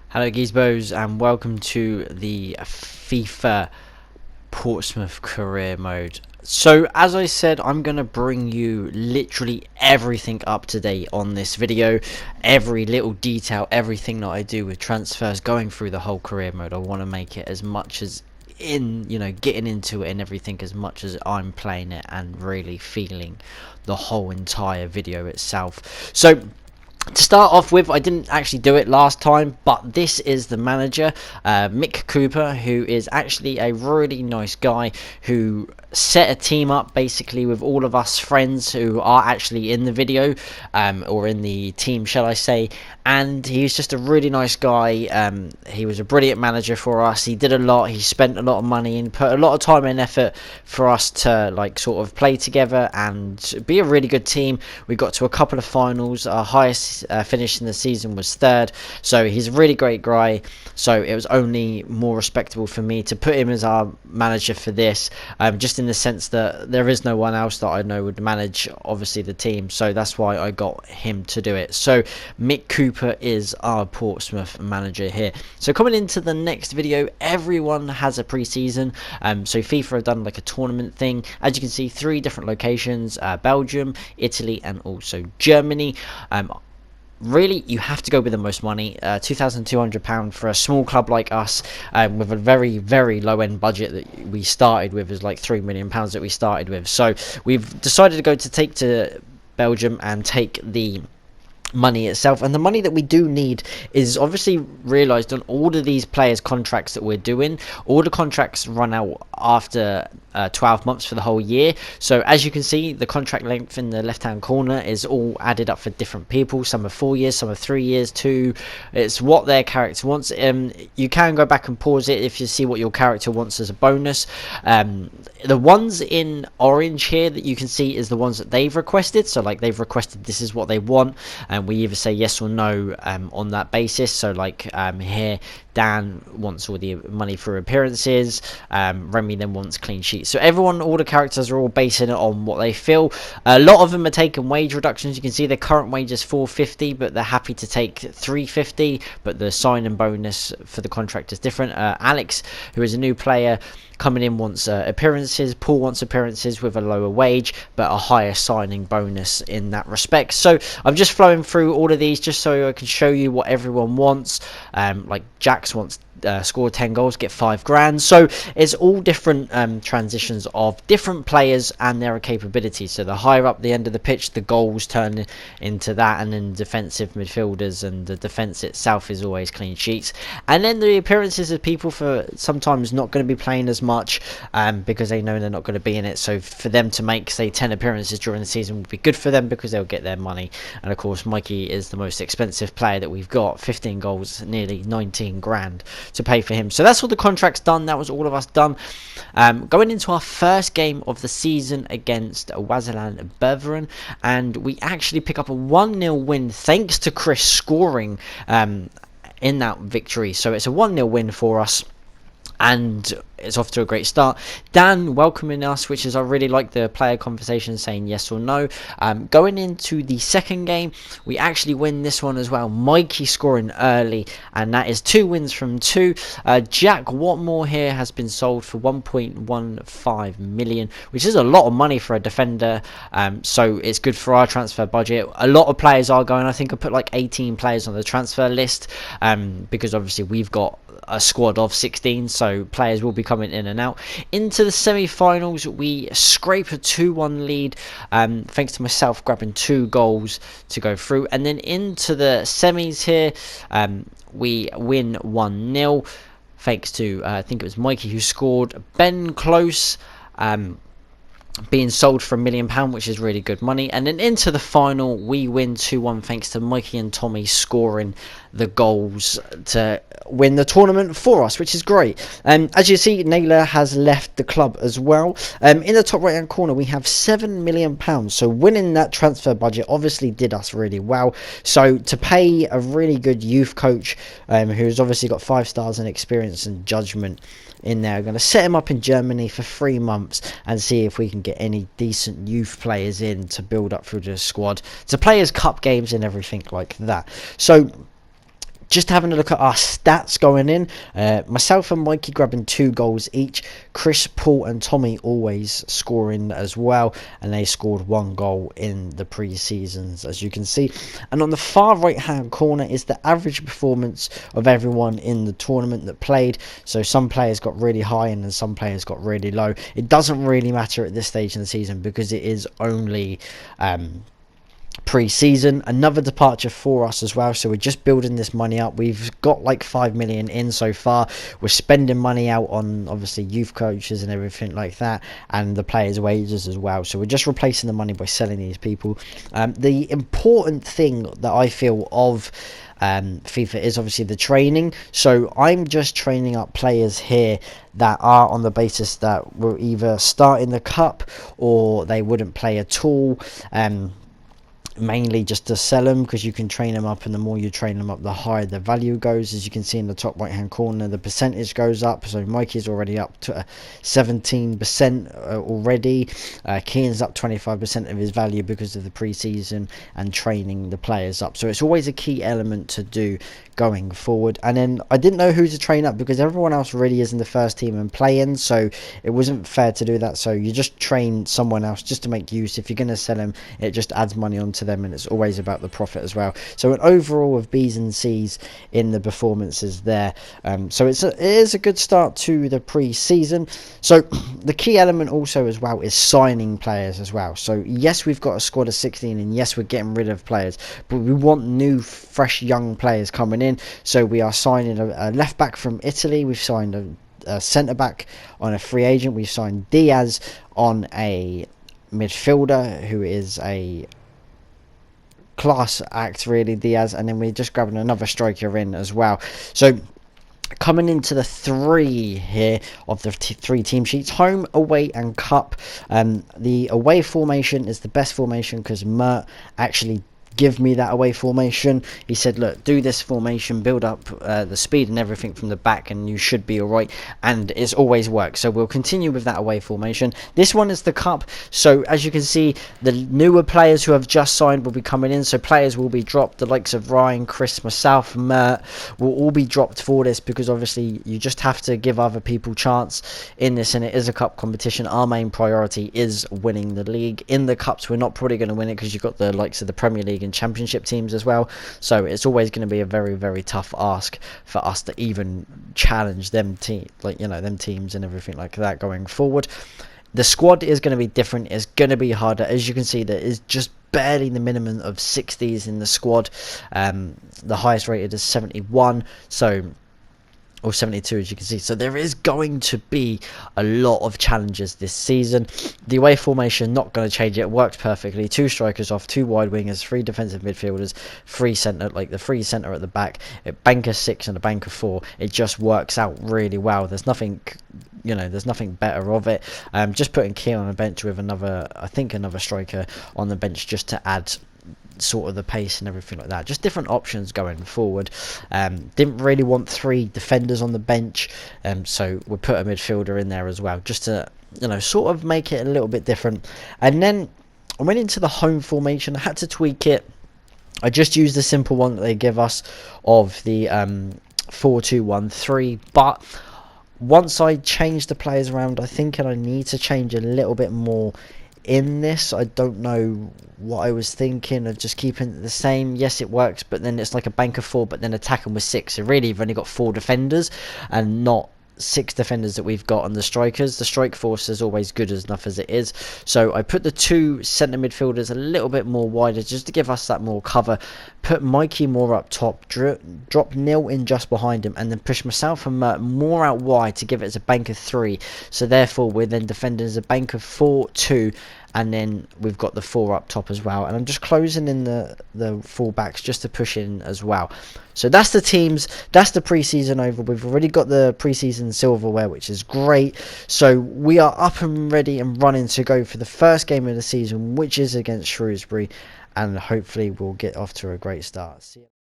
Hello Gizbos and welcome to the FIFA Portsmouth career mode. So as I said, I'm going to bring you literally everything up to date on this video. Every little detail, everything that I do with transfers, going through the whole career mode. I want to make it as much as getting into it and everything as much as I'm playing it and really feeling the whole entire video itself. So to start off with, I didn't actually do it last time, but this is the manager, Mick Cooper, who is actually a really nice guy who set a team up basically with all of us friends who are actually in the video, or in the team, shall I say. And he's just a really nice guy. He was a brilliant manager for us. He did a lot. He spent a lot of money and put a lot of time and effort for us to sort of play together and be a really good team. We got to a couple of finals. Our highest finish in the season was third. So he's a really great guy. So it was only more respectable for me to put him as our manager for this, just in the sense that there is no one else that I know would manage obviously the team. So that's why I got him to do it. So Mick Cooper is our Portsmouth manager here. So coming into the next video, everyone has a pre-season. So FIFA have done like a tournament thing. As you can see, 3 different locations: Belgium, Italy, and also Germany. Really, you have to go with the most money. £2,200 for a small club like us, with a very, very low end budget that we started with, is like £3 million that we started with. So we've decided to take to Belgium and take the money itself. And the money that we do need is obviously realized on all of these players' contracts that we're doing. All the contracts run out after 12 months for the whole year. So as you can see, the contract length in the left hand corner is all added up for different people. Some are 4 years, some are 3 years, 2. It's what their character wants. You can go back and pause it if you see what your character wants as a bonus. The ones in orange here that you can see is the ones that they've requested. So like they've requested this is what they want, and we either say yes or no on that basis. So like here, Dan wants all the money for appearances, Remy then wants clean sheets. So everyone, all the characters are all basing it on what they feel. A lot of them are taking wage reductions. You can see their current wage is $450, but they're happy to take $350, but the sign-in bonus for the contract is different. Alex, who is a new player coming in, wants appearances. Paul wants appearances with a lower wage but a higher signing bonus in that respect. So I'm just flowing through all of these just so I can show you what everyone wants. Like Jax wants score 10 goals, get 5 grand. So it's all different transitions of different players and their capabilities. So the higher up the end of the pitch, the goals turn into that, and then defensive midfielders, and the defense itself is always clean sheets. And then the appearances of people for sometimes not going to be playing as much, because they know they're not going to be in it. So for them to make, say, 10 appearances during the season would be good for them because they'll get their money. And of course, Mikey is the most expensive player that we've got. 15 goals, nearly 19 grand to pay for him. So that's all the contracts done. That was all of us done. Going into our first game of the season against Waziland Beveren, and we actually pick up a 1-0 win thanks to Chris scoring in that victory. So it's a 1-0 win for us, and it's off to a great start. Dan welcoming us, which is, I really like the player conversation, saying yes or no. Going into the second game, we actually win this one as well. Mikey scoring early, and that is 2 wins from 2. Jack Watmore here has been sold for 1.15 million, which is a lot of money for a defender. So it's good for our transfer budget. A lot of players are going. I think I put like 18 players on the transfer list, because obviously we've got a squad of 16, so players will be coming in and out. Into the semi-finals, we scrape a 2-1 lead, thanks to myself grabbing 2 goals to go through. And then into the semis here, we win 1-0 thanks to I think it was Mikey who scored. Ben Close being sold for £1 million, which is really good money. And then into the final, we win 2-1 thanks to Mikey and Tommy scoring the goals to win the tournament for us, which is great. As you see, Naylor has left the club as well. In the top right hand corner, we have £7 million. So winning that transfer budget obviously did us really well. So to pay a really good youth coach, who's obviously got 5 stars in experience and judgment in there, we're going to set him up in Germany for 3 months and see if we can get any decent youth players in to build up through the squad to play as cup games and everything like that. So just having a look at our stats going in, myself and Mikey grabbing 2 goals each, Chris, Paul and Tommy always scoring as well, and they scored 1 goal in the pre-seasons, as you can see. And on the far right hand corner is the average performance of everyone in the tournament that played. So some players got really high and then some players got really low. It doesn't really matter at this stage in the season because it is only pre-season. Another departure for us as well, so we're just building this money up. We've got like 5 million in so far. We're spending money out on obviously youth coaches and everything like that, and the players' wages as well, so we're just replacing the money by selling these people. The important thing that I feel of FIFA is obviously the training, so I'm just training up players here that are on the basis that will either start in the cup or they wouldn't play at all, mainly just to sell them, because you can train them up, and the more you train them up the higher the value goes. As you can see in the top right hand corner, the percentage goes up. So Mikey's already up to 17% already. Keane's up 25% of his value because of the pre-season and training the players up. So it's always a key element to do going forward. And then I didn't know who to train up because everyone else really is in the first team and playing, so it wasn't fair to do that. So you just train someone else just to make use. If you're going to sell them, it just adds money onto them, and it's always about the profit as well. So an overall of B's and C's in the performances there. So it is a good start to the pre-season. So the key element also as well is signing players as well. So yes, we've got a squad of 16, and yes, we're getting rid of players, but we want new fresh young players coming in. So we are signing a left back from Italy. We've signed a centre back on a free agent. We've signed Diaz on a midfielder who is a class act, really, Diaz, and then we're just grabbing another striker in as well. So coming into the 3 here of the 3 team sheets: home, away and cup. The away formation is the best formation because Mert actually give me that away formation. He said, look, do this formation, build up the speed and everything from the back, and you should be all right, and it's always worked. So we'll continue with that away formation. This one is the cup. So as you can see, the newer players who have just signed will be coming in, so players will be dropped. The likes of Ryan, Chris, myself, Mert will all be dropped for this, because obviously you just have to give other people chance in this, and it is a cup competition. Our main priority is winning the league. In the cups, we're not probably going to win it because you've got the likes of the Premier League and Championship teams as well, so it's always going to be a very, very tough ask for us to even challenge them them teams and everything like that going forward. The squad is going to be different. It's going to be harder. As you can see, there is just barely the minimum of 60s in the squad. The highest rated is 71, or 72, as you can see. So there is going to be a lot of challenges this season. The away formation, not going to change. It works perfectly. 2 strikers off, 2 wide wingers, 3 defensive midfielders, 3 centre, like the 3 centre at the back, a bank of 6 and a bank of 4. It just works out really well. There's nothing, there's nothing better of it. Just putting Keane on a bench with another striker on the bench just to add sort of the pace and everything like that. Just different options going forward. Didn't really want 3 defenders on the bench, so we'll put a midfielder in there as well, just to sort of make it a little bit different. And then I went into the home formation. I had to tweak it. I just used the simple one that they give us of the 4-2-1-3, but once I changed the players around, I think I need to change a little bit more in this. I don't know what I was thinking of, just keeping it the same. Yes, it works, but then it's like a bank of 4, but then attacking with 6. So really, you've only got 4 defenders and not 6 defenders that we've got on the strikers. The strike force is always good enough as it is. So I put the 2 centre midfielders a little bit more wider just to give us that more cover. Put Mikey more up top, drop Neil in just behind him, and then push myself and Mert more out wide to give it as a bank of 3. So therefore we're then defending as a bank of 4-2, and then we've got the 4 up top as well. And I'm just closing in the full backs just to push in as well. So that's the teams. That's the pre-season over. We've already got the pre-season silverware, which is great. So we are up and ready and running to go for the first game of the season, which is against Shrewsbury. And hopefully we'll get off to a great start. See you.